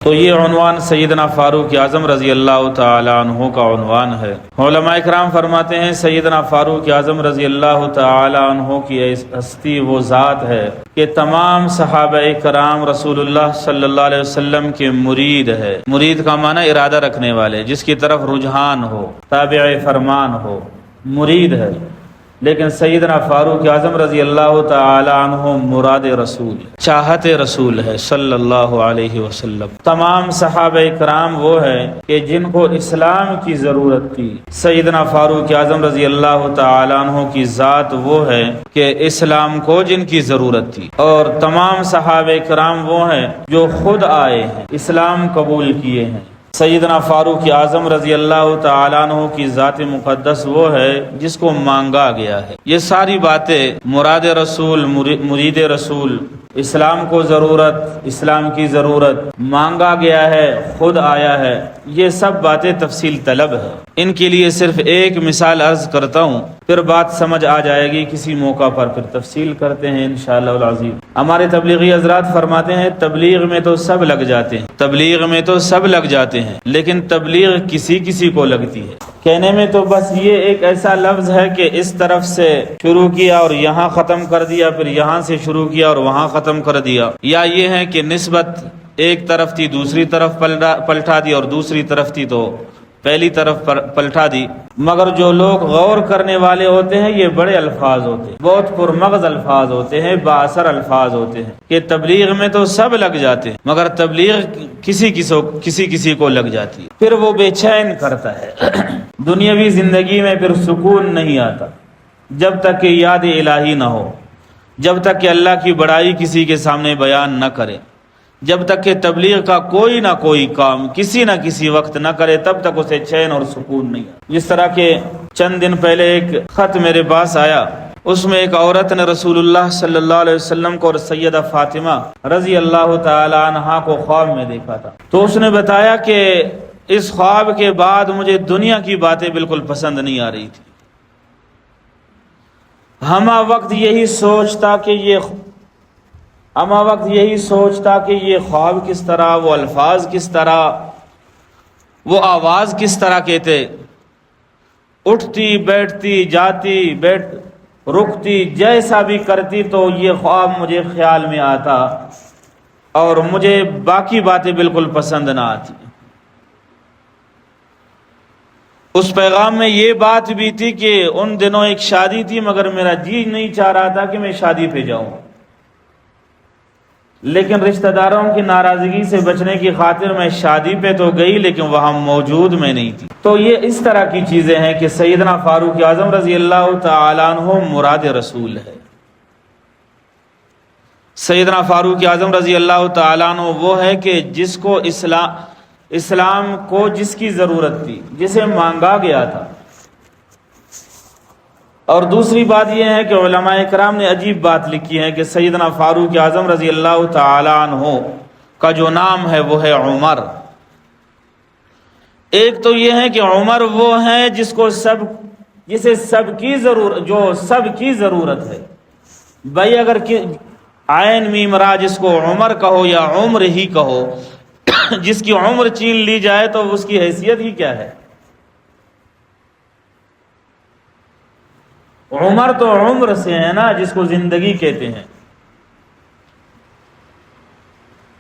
تو یہ عنوان سیدنا فاروق اعظم رضی اللہ تعالی عنہ کا عنوان ہے۔ علماء کرام فرماتے ہیں سیدنا فاروق اعظم رضی اللہ تعالی عنہ کی ہستی وہ ذات ہے کہ تمام صحابہ کرام رسول اللہ صلی اللہ علیہ وسلم کے مرید ہے۔ مرید کا معنی ارادہ رکھنے والے، جس کی طرف رجحان ہو، تابع فرمان ہو، مرید ہے۔ لیکن سیدنا فاروق اعظم رضی اللہ تعالی عنہ مراد رسول، چاہت رسول ہے صلی اللہ علیہ وسلم۔ تمام صحابہ کرام وہ ہیں کہ جن کو اسلام کی ضرورت تھی۔ سیدنا فاروق اعظم رضی اللہ تعالی عنہ کی ذات وہ ہے کہ اسلام کو جن کی ضرورت تھی، اور تمام صحابہ کرام وہ ہیں جو خود آئے ہیں، اسلام قبول کیے ہیں۔ سیدنا فاروق اعظم رضی اللہ تعالیٰ عنہ کی ذات مقدس وہ ہے جس کو مانگا گیا ہے۔ یہ ساری باتیں مراد رسول، مرید رسول، اسلام کو ضرورت، اسلام کی ضرورت، مانگا گیا ہے، خود آیا ہے، یہ سب باتیں تفصیل طلب ہے۔ ان کے لیے صرف ایک مثال عرض کرتا ہوں، پھر بات سمجھ آ جائے گی، کسی موقع پر پھر تفصیل کرتے ہیں انشاءاللہ العظیم۔ ہمارے تبلیغی حضرات فرماتے ہیں تبلیغ میں تو سب لگ جاتے ہیں، تبلیغ میں تو سب لگ جاتے ہیں، لیکن تبلیغ کسی کسی کو لگتی ہے۔ کہنے میں تو بس یہ ایک ایسا لفظ ہے کہ اس طرف سے شروع کیا اور یہاں ختم کر دیا، پھر یہاں سے شروع کیا اور وہاں ختم کر دیا، یا یہ ہے کہ نسبت ایک طرف تھی دوسری طرف پلٹا دی، اور دوسری طرف تھی تو پہلی طرف پلٹا دی۔ مگر جو لوگ غور کرنے والے ہوتے ہیں یہ بڑے الفاظ ہوتے ہیں، بہت پرمغز الفاظ ہوتے ہیں، بااثر الفاظ ہوتے ہیں کہ تبلیغ میں تو سب لگ جاتے ہیں، مگر تبلیغ کسی کو لگ جاتی ہے، پھر وہ بے چین کرتا ہے۔ دنیاوی زندگی میں پھر سکون نہیں آتا جب تک کہ یاد الہی نہ ہو، جب تک کہ اللہ کی بڑائی کسی کے سامنے بیان نہ کرے، جب تک کہ تبلیغ کا کوئی نہ کوئی کام کسی نہ کسی وقت نہ کرے، تب تک اسے چین اور سکون نہیں آتا۔ جس طرح کہ چند دن پہلے ایک خط میرے پاس آیا، اس میں ایک عورت نے رسول اللہ صلی اللہ علیہ وسلم کو اور سیدہ فاطمہ رضی اللہ تعالی عنہا کو خواب میں دیکھا تھا۔ تو اس نے بتایا کہ اس خواب کے بعد مجھے دنیا کی باتیں بالکل پسند نہیں آ رہی تھی۔ ہمہ وقت یہی سوچتا کہ یہ خواب کس طرح، وہ الفاظ کس طرح، وہ آواز کس طرح کہتے، اٹھتی بیٹھتی جاتی رکتی، جیسا بھی کرتی تو یہ خواب مجھے خیال میں آتا اور مجھے باقی باتیں بالکل پسند نہ آتی۔ اس پیغام میں یہ بات بھی تھی کہ ان دنوں ایک شادی تھی، مگر میرا جی نہیں چاہ رہا تھا کہ میں شادی پہ جاؤں، لیکن رشتہ داروں کی ناراضگی سے بچنے کی خاطر میں شادی پہ تو گئی، لیکن وہاں موجود میں نہیں تھی۔ تو یہ اس طرح کی چیزیں ہیں کہ سیدنا فاروق اعظم رضی اللہ تعالیٰ عنہ مراد رسول ہے۔ سیدنا فاروق اعظم رضی اللہ تعالیٰ عنہ وہ ہے کہ جس کو اسلام کو جس کی ضرورت تھی، جسے مانگا گیا تھا۔ اور دوسری بات یہ ہے کہ علماء کرام نے عجیب بات لکھی ہے کہ سیدنا فاروق اعظم رضی اللہ تعالی عنہ کا جو نام ہے وہ ہے عمر۔ ایک تو یہ ہے کہ عمر وہ ہے جسے سب کی ضرورت ہے۔ بھائی اگر عین میم را جس کو عمر کہو یا عمر ہی کہو، جس کی عمر چھین لی جائے تو اس کی حیثیت ہی کیا ہے؟ عمر تو عمر سے ہے نا، جس کو زندگی کہتے ہیں،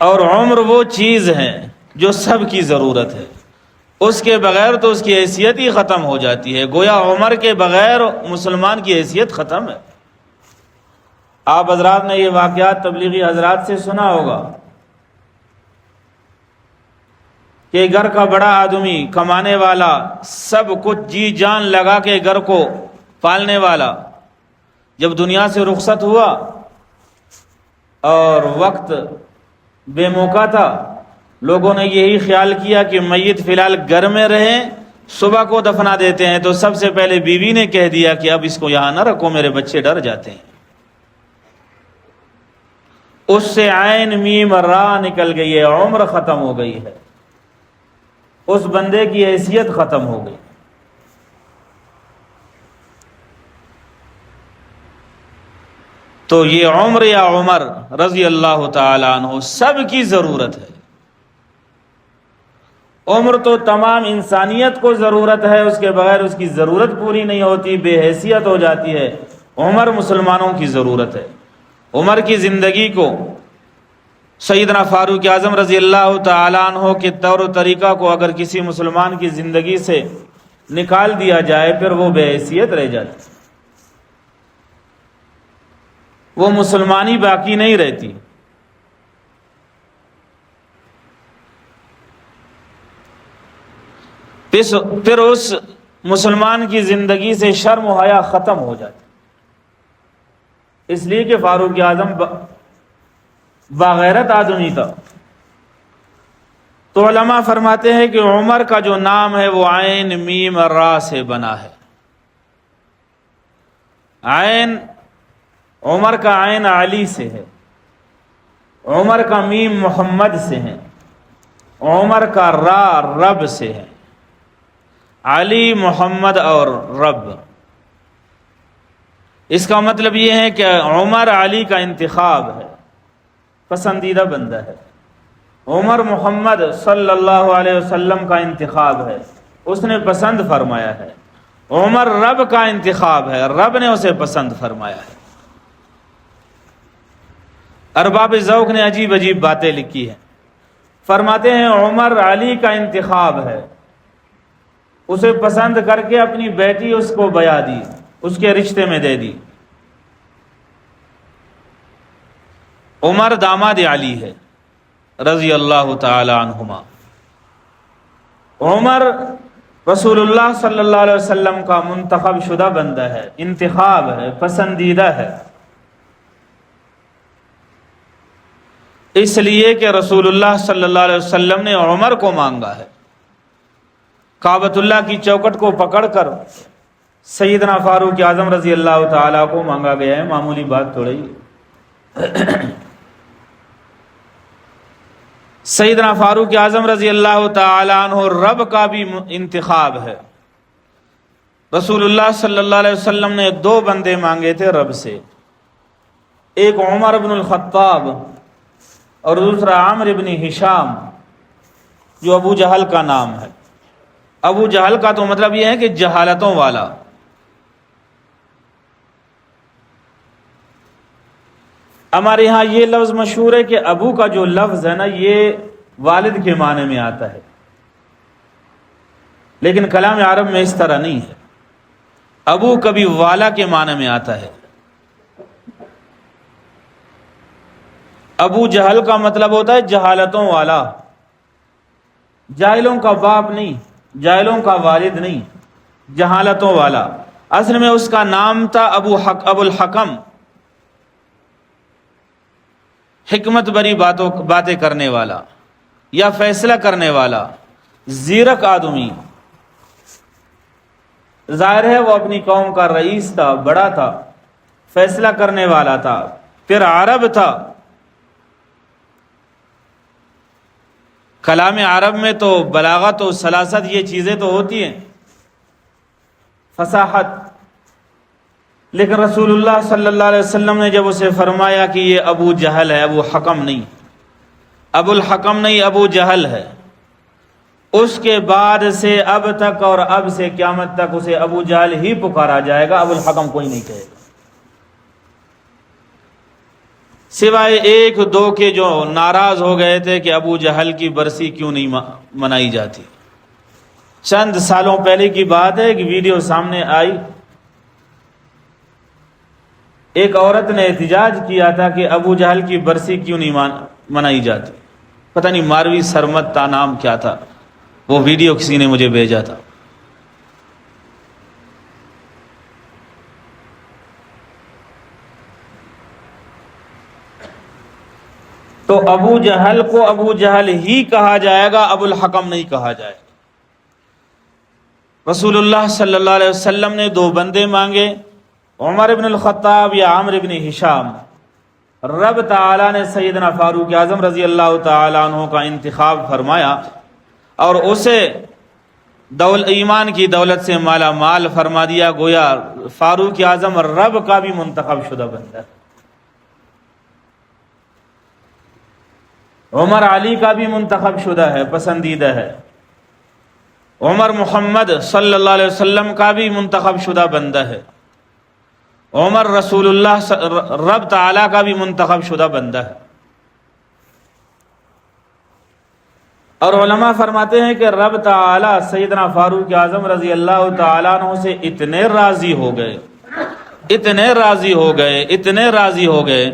اور عمر وہ چیز ہے جو سب کی ضرورت ہے، اس کے بغیر تو اس کی حیثیت ہی ختم ہو جاتی ہے۔ گویا عمر کے بغیر مسلمان کی حیثیت ختم ہے۔ آپ حضرات نے یہ واقعات تبلیغی حضرات سے سنا ہوگا کہ گھر کا بڑا آدمی، کمانے والا، سب کچھ جی جان لگا کے گھر کو پالنے والا، جب دنیا سے رخصت ہوا اور وقت بے موقع تھا، لوگوں نے یہی خیال کیا کہ میت فی الحال گھر میں رہیں، صبح کو دفنا دیتے ہیں۔ تو سب سے پہلے بیوی نے کہہ دیا کہ اب اس کو یہاں نہ رکھو، میرے بچے ڈر جاتے ہیں۔ اس سے عین میم را نکل گئی ہے، عمر ختم ہو گئی ہے، اس بندے کی حیثیت ختم ہو گئی۔ تو یہ عمر یا عمر رضی اللہ تعالی عنہ سب کی ضرورت ہے، عمر تو تمام انسانیت کو ضرورت ہے، اس کے بغیر اس کی ضرورت پوری نہیں ہوتی، بے حیثیت ہو جاتی ہے۔ عمر مسلمانوں کی ضرورت ہے۔ عمر کی زندگی کو سیدنا فاروق اعظم رضی اللہ تعالیٰ عنہ کے طور و طریقہ کو اگر کسی مسلمان کی زندگی سے نکال دیا جائے پھر وہ بے حیثیت رہ جاتی، وہ مسلمانی باقی نہیں رہتی۔ پھر اس مسلمان کی زندگی سے شرم و حیا ختم ہو جاتی، اس لیے کہ فاروق اعظم باغیرت آدمی تھا۔ تو علماء فرماتے ہیں کہ عمر کا جو نام ہے وہ عین میم را سے بنا ہے۔ عین، عمر کا عین علی سے ہے، عمر کا میم محمد سے ہے، عمر کا را رب سے ہے۔ علی، محمد اور رب، اس کا مطلب یہ ہے کہ عمر علی کا انتخاب ہے، پسندیدہ بندہ ہے۔ عمر محمد صلی اللہ علیہ وسلم کا انتخاب ہے، اس نے پسند فرمایا ہے۔ عمر رب کا انتخاب ہے، رب نے اسے پسند فرمایا ہے۔ ارباب ذوق نے عجیب عجیب باتیں لکھی ہیں، فرماتے ہیں عمر علی کا انتخاب ہے، اسے پسند کر کے اپنی بیٹی اس کو بیاہ دی، اس کے رشتے میں دے دی۔ عمر داماد علی ہے رضی اللہ تعالی عنہما۔ عمر رسول اللہ صلی اللہ علیہ وسلم کا منتخب شدہ بندہ ہے، انتخاب ہے، پسندیدہ ہے، اس لیے کہ رسول اللہ صلی اللہ علیہ وسلم نے عمر کو مانگا ہے۔ کعبۃ اللہ کی چوکٹ کو پکڑ کر سیدنا فاروق اعظم رضی اللہ تعالیٰ کو مانگا گیا ہے، معمولی بات تھوڑی۔ سیدنا فاروق اعظم رضی اللہ تعالیٰ عنہ رب کا بھی انتخاب ہے۔ رسول اللہ صلی اللہ علیہ وسلم نے دو بندے مانگے تھے رب سے، ایک عمر بن الخطاب اور دوسرا عامر بن ہشام، جو ابو جہل کا نام ہے۔ ابو جہل کا تو مطلب یہ ہے کہ جہالتوں والا۔ ہمارے یہاں یہ لفظ مشہور ہے کہ ابو کا جو لفظ ہے نا یہ والد کے معنی میں آتا ہے، لیکن کلام عرب میں اس طرح نہیں ہے۔ ابو کبھی والا کے معنی میں آتا ہے۔ ابو جہل کا مطلب ہوتا ہے جہالتوں والا، جاہلوں کا باپ نہیں، جاہلوں کا والد نہیں، جہالتوں والا۔ اصل میں اس کا نام تھا ابو الحکم، حکمت بری باتیں کرنے والا یا فیصلہ کرنے والا، زیرک آدمی۔ ظاہر ہے وہ اپنی قوم کا رئیس تھا، بڑا تھا، فیصلہ کرنے والا تھا، پھر عرب تھا۔ کلام عرب میں تو بلاغت و سلاست یہ چیزیں تو ہوتی ہیں، فصاحت، لیکن رسول اللہ صلی اللہ علیہ وسلم نے جب اسے فرمایا کہ یہ ابو جہل ہے، ابو حکم نہیں، ابو الحکم نہیں، ابو جہل ہے، اس کے بعد سے اب تک اور اب سے قیامت تک اسے ابو جہل ہی پکارا جائے گا، ابو الحکم کوئی نہیں کہے گا، سوائے ایک دو کے جو ناراض ہو گئے تھے کہ ابو جہل کی برسی کیوں نہیں منائی جاتی۔ چند سالوں پہلے کی بات ہے، ایک ویڈیو سامنے آئی، ایک عورت نے احتجاج کیا تھا کہ ابو جہل کی برسی کیوں نہیں منائی جاتی، پتہ نہیں ماروی سرمت تا نام کیا تھا، وہ ویڈیو کسی نے مجھے بھیجا تھا۔ تو ابو جہل کو ابو جہل ہی کہا جائے گا، ابو الحکم نہیں کہا جائے گا۔ رسول اللہ صلی اللہ علیہ وسلم نے دو بندے مانگے، عمر بن الخطاب یا عامر بن ہشام۔ رب تعالیٰ نے سیدنا فاروق اعظم رضی اللہ تعالیٰ عنہ کا انتخاب فرمایا اور اسے ایمان کی دولت سے مالا مال فرما دیا، گویا فاروق اعظم رب کا بھی منتخب شدہ بندہ ہے۔ عمر علی کا بھی منتخب شدہ ہے، پسندیدہ ہے، عمر محمد صلی اللہ علیہ وسلم کا بھی منتخب شدہ بندہ ہے، عمر رسول اللہ رب تعالیٰ کا بھی منتخب شدہ بندہ ہے۔ اور علماء فرماتے ہیں کہ رب تعالیٰ سیدنا فاروق اعظم رضی اللہ تعالیٰ عنہ سے اتنے راضی ہو گئے، اتنے راضی ہو گئے، اتنے راضی ہو گئے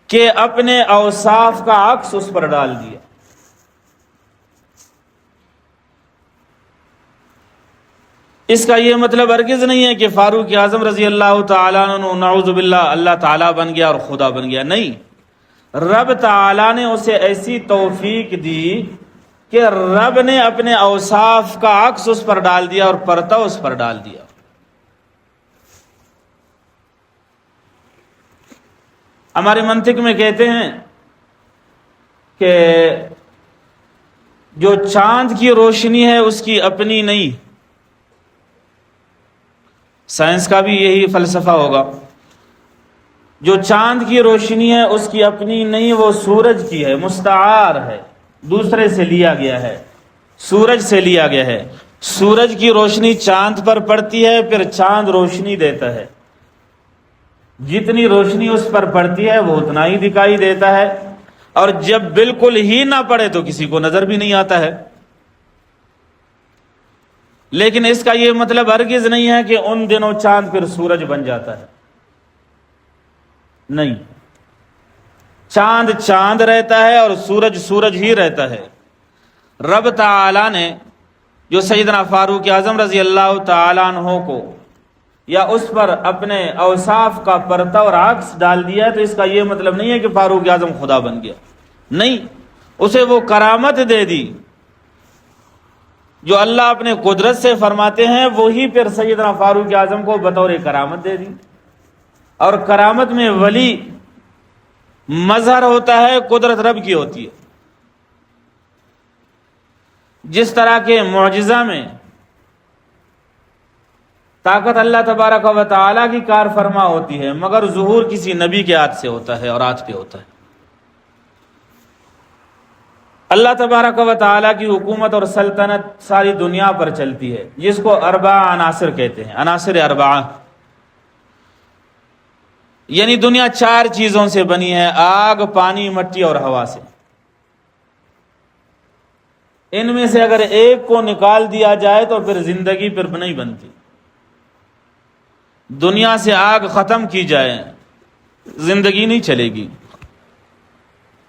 کہ اپنے اوصاف کا عکس اس پر ڈال دیا۔ اس کا یہ مطلب ہرگز نہیں ہے کہ فاروق اعظم رضی اللہ تعالیٰ عنہ نعوذ باللہ اللہ تعالیٰ بن گیا اور خدا بن گیا، نہیں، رب تعالیٰ نے اسے ایسی توفیق دی کہ رب نے اپنے اوصاف کا عکس اس پر ڈال دیا اور پردہ اس پر ڈال دیا۔ ہمارے منطق میں کہتے ہیں کہ جو چاند کی روشنی ہے اس کی اپنی نہیں، سائنس کا بھی یہی فلسفہ ہوگا، جو چاند کی روشنی ہے اس کی اپنی نہیں، وہ سورج کی ہے، مستعار ہے، دوسرے سے لیا گیا ہے، سورج سے لیا گیا ہے۔ سورج کی روشنی چاند پر پڑتی ہے، پھر چاند روشنی دیتا ہے، جتنی روشنی اس پر پڑتی ہے وہ اتنا ہی دکھائی دیتا ہے، اور جب بالکل ہی نہ پڑے تو کسی کو نظر بھی نہیں آتا ہے۔ لیکن اس کا یہ مطلب ہرگز نہیں ہے کہ ان دنوں چاند پھر سورج بن جاتا ہے، نہیں، چاند چاند رہتا ہے اور سورج سورج ہی رہتا ہے۔ رب تعالیٰ نے جو سیدنا فاروق اعظم رضی اللہ تعالیٰ عنہ کو یا اس پر اپنے اوصاف کا پردہ اور عکس ڈال دیا، تو اس کا یہ مطلب نہیں ہے کہ فاروق اعظم خدا بن گیا، نہیں، اسے وہ کرامت دے دی جو اللہ اپنے قدرت سے فرماتے ہیں، وہی پھر سیدنا فاروق اعظم کو بطور کرامت دے دی۔ اور کرامت میں ولی مظہر ہوتا ہے، قدرت رب کی ہوتی ہے۔ جس طرح کے معجزہ میں طاقت اللہ تبارک و تعالیٰ کی کار فرما ہوتی ہے، مگر ظہور کسی نبی کے ہاتھ سے ہوتا ہے اور ہاتھ پہ ہوتا ہے۔ اللہ تبارک و تعالیٰ کی حکومت اور سلطنت ساری دنیا پر چلتی ہے، جس کو اربع عناصر کہتے ہیں، عناصر اربعہ، یعنی دنیا 4 چیزوں سے بنی ہے، آگ، پانی، مٹی اور ہوا سے۔ ان میں سے اگر ایک کو نکال دیا جائے تو پھر زندگی پھر نہیں بنتی۔ دنیا سے آگ ختم کی جائے زندگی نہیں چلے گی،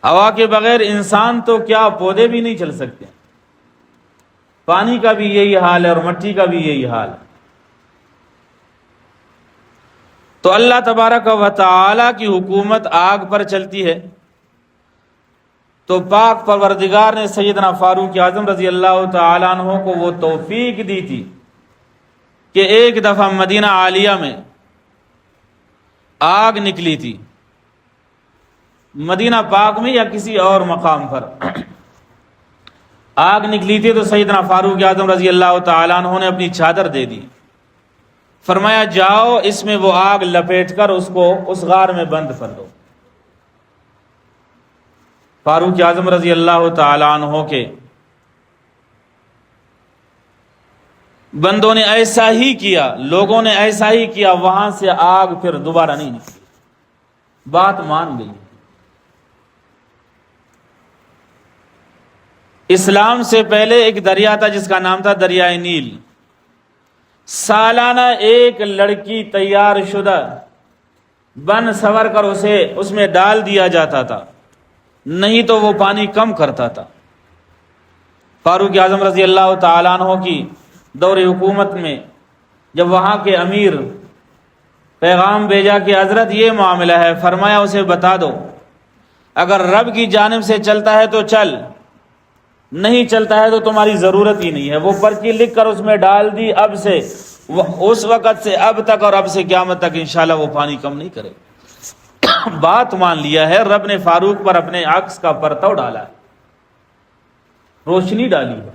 ہوا کے بغیر انسان تو کیا پودے بھی نہیں چل سکتے، پانی کا بھی یہی حال ہے اور مٹی کا بھی یہی حال ہے۔ تو اللہ تبارک و تعالی کی حکومت آگ پر چلتی ہے، تو پاک پروردگار نے سیدنا فاروق اعظم رضی اللہ تعالیٰ عنہ کو وہ توفیق دی تھی کہ ایک دفعہ مدینہ عالیہ میں آگ نکلی تھی، مدینہ پاک میں یا کسی اور مقام پر آگ نکلی تھی، تو سیدنا فاروق اعظم رضی اللہ تعالیٰ عنہ نے اپنی چادر دے دی، فرمایا جاؤ اس میں وہ آگ لپیٹ کر اس کو اس غار میں بند کر دو۔ فاروق اعظم رضی اللہ تعالیٰ عنہ کے بندوں نے ایسا ہی کیا، لوگوں نے ایسا ہی کیا، وہاں سے آگ پھر دوبارہ نہیں نکلی، بات مان گئی۔ اسلام سے پہلے ایک دریا تھا جس کا نام تھا دریائے نیل، سالانہ ایک لڑکی تیار شدہ بن سور کر اسے اس میں ڈال دیا جاتا تھا، نہیں تو وہ پانی کم کرتا تھا۔ فاروق اعظم رضی اللہ تعالیٰ عنہ کی دور حکومت میں جب وہاں کے امیر پیغام بھیجا کہ حضرت یہ معاملہ ہے، فرمایا اسے بتا دو، اگر رب کی جانب سے چلتا ہے تو چل، نہیں چلتا ہے تو تمہاری ضرورت ہی نہیں ہے۔ وہ پرچی لکھ کر اس میں ڈال دی، اب سے اس وقت سے اب تک اور اب سے قیامت تک انشاءاللہ وہ پانی کم نہیں کرے۔ بات مان لیا ہے، رب نے فاروق پر اپنے عکس کا پرتو ڈالا ہے، روشنی ڈالی ہے،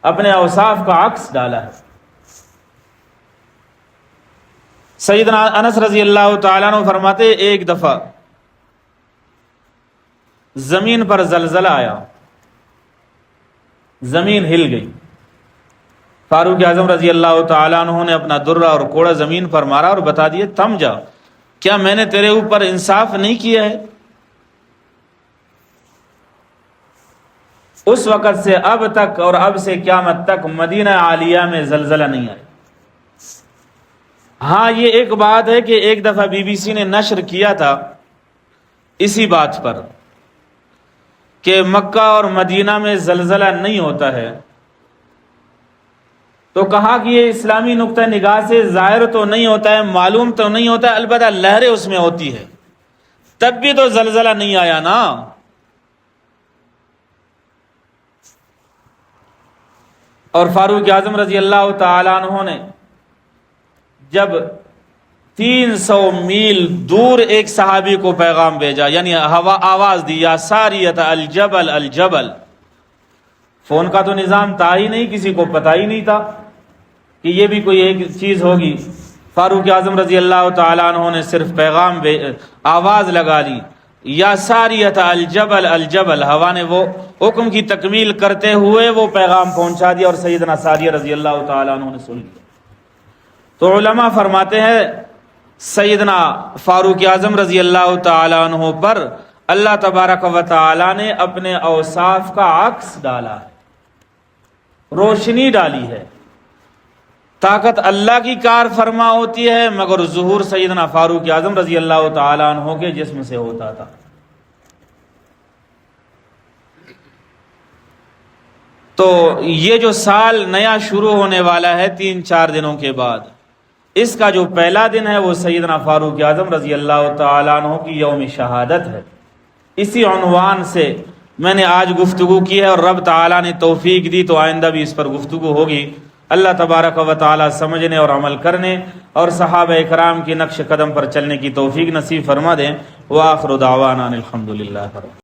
اپنے اوصاف کا عکس ڈالا ہے۔ سیدنا انس رضی اللہ تعالیٰ عنہ فرماتے ایک دفعہ زمین پر زلزلہ آیا، زمین ہل گئی، فاروق اعظم رضی اللہ تعالیٰ عنہ نے اپنا درہ اور کوڑا زمین پر مارا اور بتا دیے تھم جا، کیا میں نے تیرے اوپر انصاف نہیں کیا ہے؟ اس وقت سے اب تک اور اب سے قیامت تک مدینہ عالیہ میں زلزلہ نہیں آیا۔ ہاں یہ ایک بات ہے کہ ایک دفعہ BBC نے نشر کیا تھا اسی بات پر کہ مکہ اور مدینہ میں زلزلہ نہیں ہوتا ہے، تو کہا کہ یہ اسلامی نقطہ نگاہ سے ظاہر تو نہیں ہوتا ہے، معلوم تو نہیں ہوتا ہے، البتہ لہریں اس میں ہوتی ہے، تب بھی تو زلزلہ نہیں آیا نا۔ اور فاروق اعظم رضی اللہ تعالیٰ عنہ نے جب 300 میل دور ایک صحابی کو پیغام بھیجا، یعنی ہوا آواز دی یا ساریت الجبل الجبل، فون کا تو نظام تھا ہی نہیں، کسی کو پتہ ہی نہیں تھا کہ یہ بھی کوئی ایک چیز ہوگی۔ فاروق اعظم رضی اللہ تعالیٰ عنہ نے صرف آواز لگا لی یا ساریت الجبل الجبل، ہوا نے وہ حکم کی تکمیل کرتے ہوئے وہ پیغام پہنچا دیا اور سیدنا ساریہ رضی اللہ تعالیٰ عنہ نے سن لیا۔ تو علماء فرماتے ہیں سیدنا فاروق اعظم رضی اللہ تعالیٰ عنہ پر اللہ تبارک و تعالیٰ نے اپنے اوصاف کا عکس ڈالا ہے، روشنی ڈالی ہے۔ طاقت اللہ کی کار فرما ہوتی ہے، مگر ظہور سیدنا فاروق اعظم رضی اللہ تعالیٰ عنہ کے جسم سے ہوتا تھا۔ تو یہ جو سال نیا شروع ہونے والا ہے 3-4 دنوں کے بعد، اس کا جو پہلا دن ہے وہ سیدنا فاروق اعظم رضی اللہ تعالیٰ عنہ کی یوم شہادت ہے۔ اسی عنوان سے میں نے آج گفتگو کی ہے، اور رب تعالیٰ نے توفیق دی تو آئندہ بھی اس پر گفتگو ہوگی۔ اللہ تبارک و تعالیٰ سمجھنے اور عمل کرنے اور صحابہ اکرام کی نقش قدم پر چلنے کی توفیق نصیب فرما دیں۔ وآخر دعوانا الحمدللہ۔